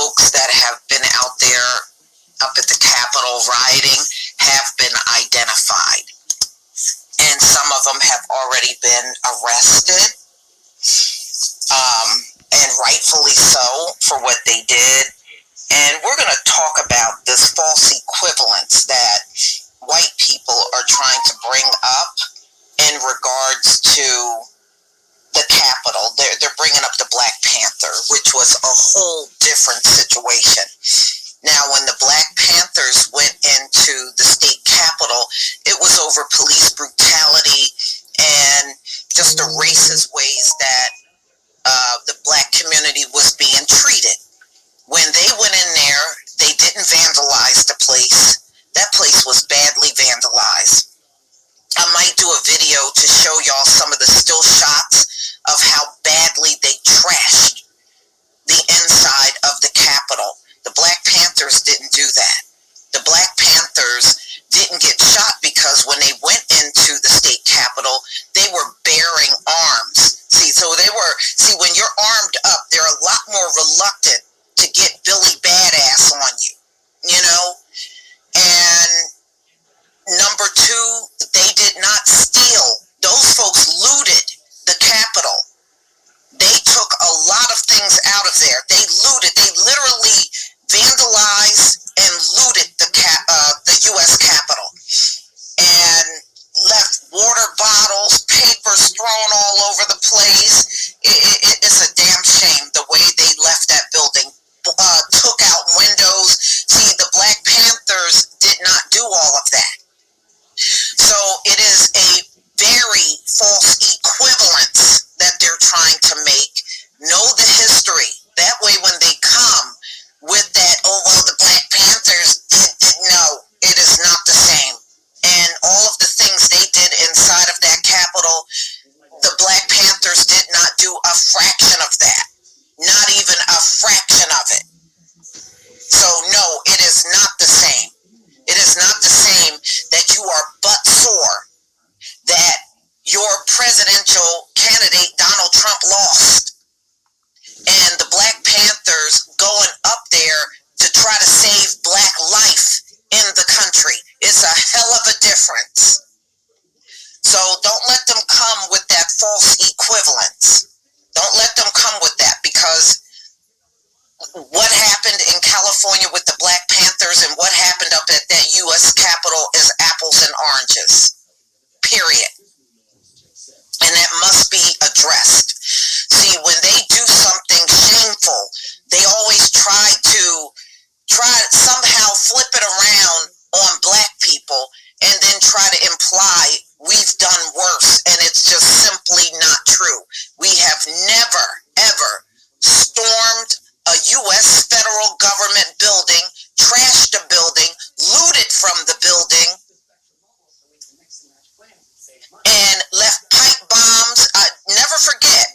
folks that have been out there up at the Capitol rioting have been identified. And some of them have already been arrested, and rightfully so for what they did. And we're going to talk about this false equivalence that white people are trying to bring up in regards to the Capitol. They're bringing up the Black Panther, which was a whole different situation. Now, when the Black Panthers went into the state capitol, it was over police brutality and just the racist ways that the Black community was being treated. When they went in there, they didn't vandalize the place. That place was badly vandalized. I might do a video to show y'all some of the still shots of how badly they trashed the inside of the Capitol. The Black Panthers didn't do that. The Black Panthers didn't get shot because when they went into the state capitol, they were bearing arms. When you're armed up, they're a lot more reluctant to get Billy Badass on you, you know? And number two, they did not steal. Those folks looted the Capitol. They took a lot of things out of there. They looted. They literally vandalized and looted the U.S. Capitol and left water bottles, papers thrown all over the place. It's a damn shame the way they left that building. Took out windows. See, the Black Panthers did not do all of that. So it is a very false equivalence that they're trying to make. Know the history. That way when they come with that, oh, well, the Black Panthers did. No, it is not the same. And all of the things they did inside of that Capitol, the Black Panthers did not do a fraction of that. Not even a fraction of it. So no, it is not the same. It is not the same that you are butt sore that your presidential candidate, Donald Trump, lost. And the Black Panthers going up there to try to save Black life in the country. It's a hell of a difference. So don't let them come with that false equivalence. Don't let them come with that, because what happened in California with the Black Panthers and what happened up at that U.S. Capitol is apples and oranges. Period. And that must be addressed. See, when they do something shameful, they always try to somehow flip it around on Black people and then try to imply we've done worse, and it's just simply not true. We have never, ever stormed a U.S. federal government building, trashed a building, looted from the building, and left pipe bombs. Never forget,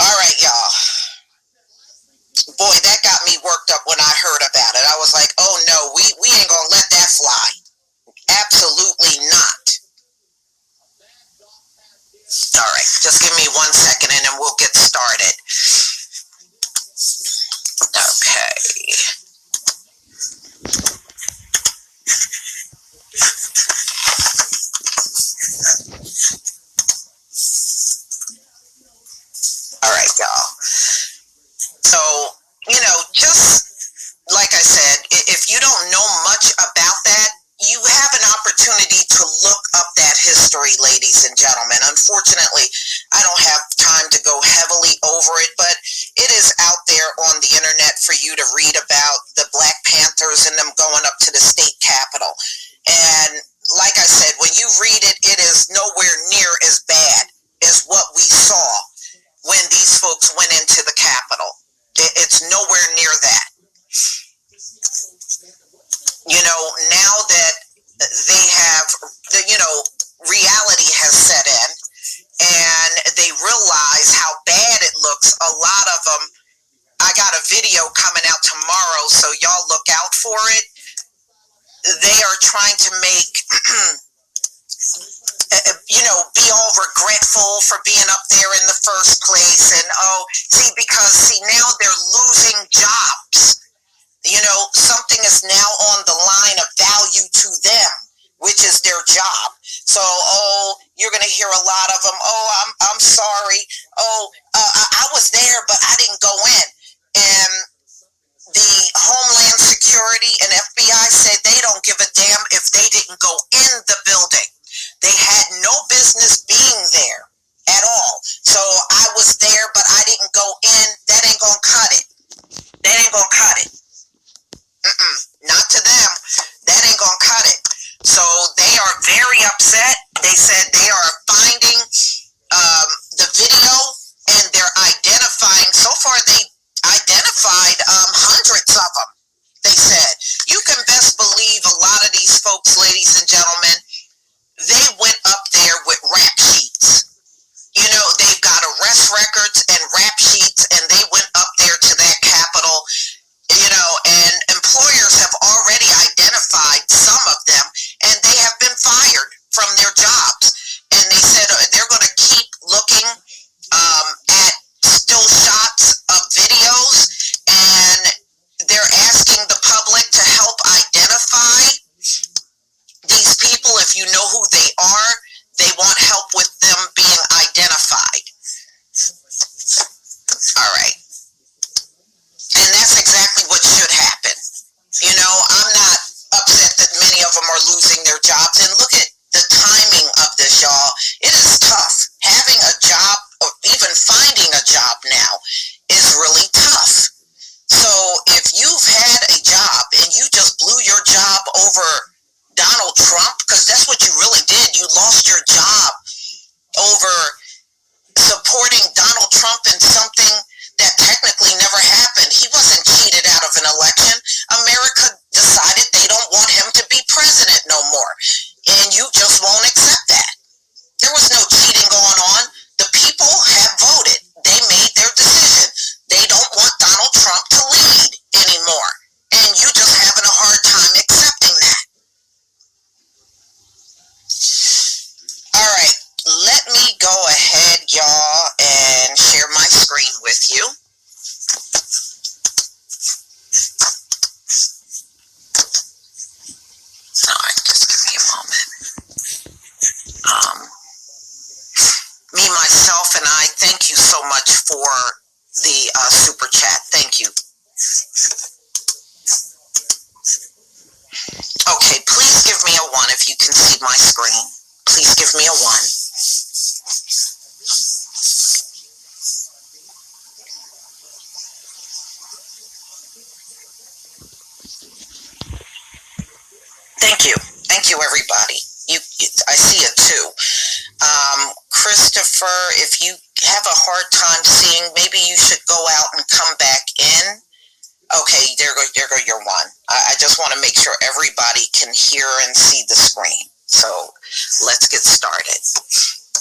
All right, y'all. Boy, that got me worked up when I heard about it. I was like, oh no, we ain't gonna let that fly. Absolutely not. All right, just give me 1 second and then we'll get started. Okay. All right, y'all. So, just like I said, if you don't know much about that, you have an opportunity to look up that history, ladies and gentlemen. Unfortunately, I don't have time to go heavily over it, but it is out there on the internet for you to read about the Black Panthers and them going up to the state capitol. And like I said, when you read it, it is nowhere near as bad as what we saw when these folks went into the Capitol. It's nowhere near that. Now that they have, reality has set in and they realize how bad it looks, a lot of them, I got a video coming out tomorrow, so y'all look out for it. They are trying to make be all regretful for being up there in the first place. And because now they're losing jobs. Something is now on the line of value to them, which is their job. So, you're going to hear a lot of them. I'm sorry. I was there, but I didn't go in. And the Homeland Security and FBI said they don't give a damn if they didn't go in the building. They had no business being there at all. So I was there, but I didn't go in. That ain't gonna cut it. That ain't gonna cut it. Not to them. That ain't gonna cut it. So they are very upset. They said they are finding the video and they're identifying. So far, they identified hundreds of them. They said, you can best believe a lot of these folks, ladies and gentlemen, they went up there with rap sheets. They've got arrest records and rap sheets, and they went up there to that Capitol, and employers have already identified some of them, and they have been fired from their jobs. And they said they're going to keep looking at still shots of videos, and they're asking the public to help identify these people. If you know who they are, they want help with them being identified. All right. And that's exactly what should happen. I'm not upset that many of them are losing their jobs. And look at the timing of this, y'all. It is tough. Having a job, or even finding a job now, is really tough. So if you've had a job and you just blew your job over Donald Trump, because that's what you really did. You lost your job over supporting Donald Trump in something that technically never happened. He wasn't cheated out of an election. America decided they don't want him to be president no more. And you just won't accept that. There was no cheating going on. The people have voted. They made their decision. They don't want Donald Trump to lead anymore. And you just having a hard time accepting that. All right, let me go ahead, y'all, and share my screen with you. All right, just give me a moment. Me, myself, and I, thank you so much for the super chat. Thank you. Okay, please give me a 1 if you can see my screen. Please give me a 1. Thank you. Thank you, everybody. I see a 2. Christopher, if you have a hard time seeing, maybe you should go out and come back in. Okay, there go your 1. I just want to make sure everybody can hear and see the screen. So let's get started.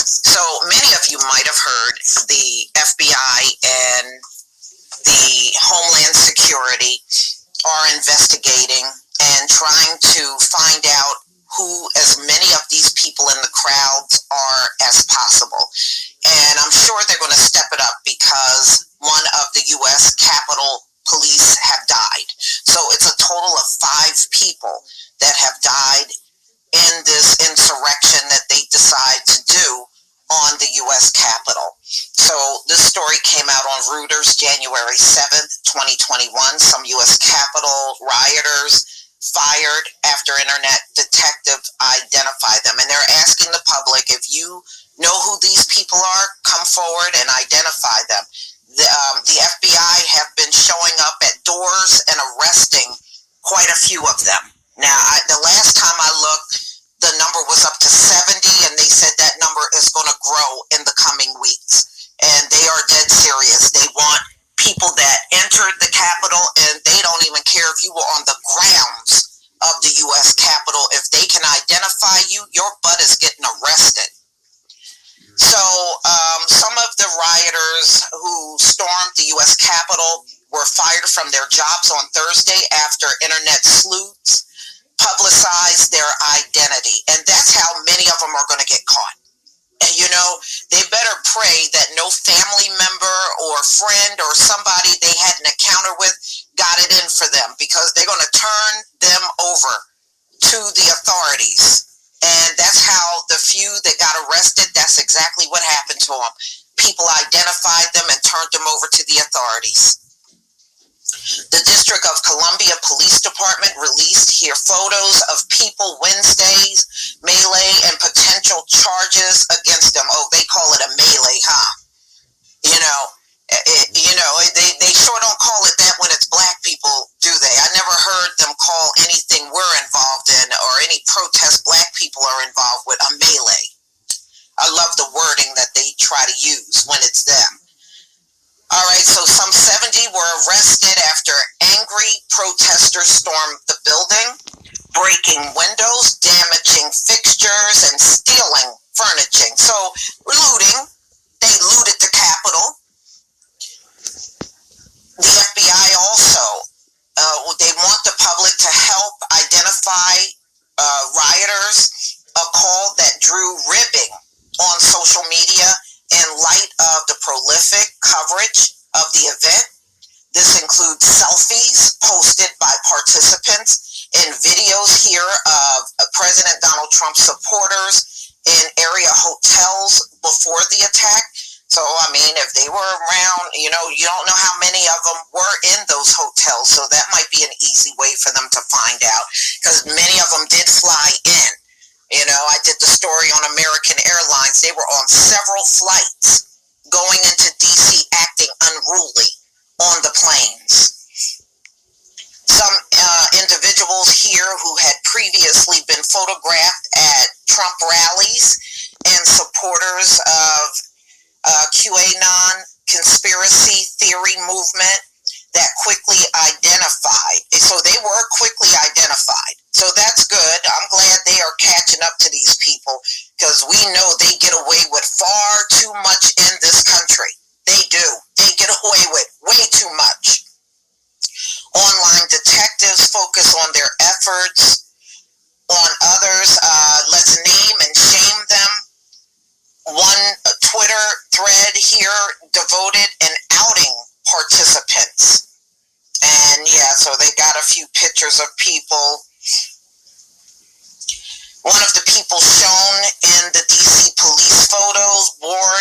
So many of you might have heard the FBI and the Homeland Security are investigating and trying to find out who as many of these people in the crowds are as possible. And I'm sure they're going to step it up because one of the U.S. Capitol Police have died. So it's a total of 5 people that have died in this insurrection that they decide to do on the U.S. Capitol. So this story came out on Reuters January 7th, 2021. Some U.S. Capitol rioters fired after internet detectives identify them. And they're asking the public, if you know who these people are, come forward and identify them. The FBI have been showing up at doors and arresting quite a few of them. Now, the last time I looked, the number was up to 70, and they said that number is going to grow in the coming weeks. And they are dead serious. They want people that entered the Capitol, and they don't even care if you were on the grounds of the U.S. Capitol. If they can identify you, your butt is getting arrested. So some of the rioters who stormed the U.S. Capitol were fired from their jobs on Thursday after internet sleuths publicized their identity. And that's how many of them are going to get caught. And, you know, they better pray that no family member or friend or somebody they had an encounter with got it in for them, because they're going to turn them over to the authorities. And that's how the few that got arrested, that's exactly what happened to them. People identified them and turned them over to the authorities. The District of Columbia Police Department released here photos of people Wednesday's melee and potential charges against them. Oh, they call it a melee, huh? They sure don't call it that when it's black people, do they? I never heard them call anything we're involved in or any protest black people are involved with a melee. I love the wording that they try to use when it's them. All right, so some 70 were arrested after angry protesters stormed the building, breaking windows, damaging fixtures, and stealing furniture. So looting, they looted the Capitol. The FBI also, they want the public to help identify rioters, a call that drew ribbing on social media in light of the prolific coverage of the event. This includes selfies posted by participants and videos here of President Donald Trump supporters in area hotels before the attack. So, I mean, if they were around, you don't know how many of them were in those hotels. So that might be an easy way for them to find out, because many of them did fly in. I did the story on American Airlines. They were on several flights going into D.C. acting unruly on the planes. Some individuals here who had previously been photographed at Trump rallies and supporters of QAnon conspiracy theory movement that quickly identified. So they were quickly identified. So that's good. I'm glad they are catching up to these people, because we know they get away with far too much in this country. They do. They get away with way too much. Online detectives focus on their efforts on others. Let's name and shame them. One Twitter thread here devoted and outing participants. And yeah, so they got a few pictures of people. One of the people shown in the DC police photos wore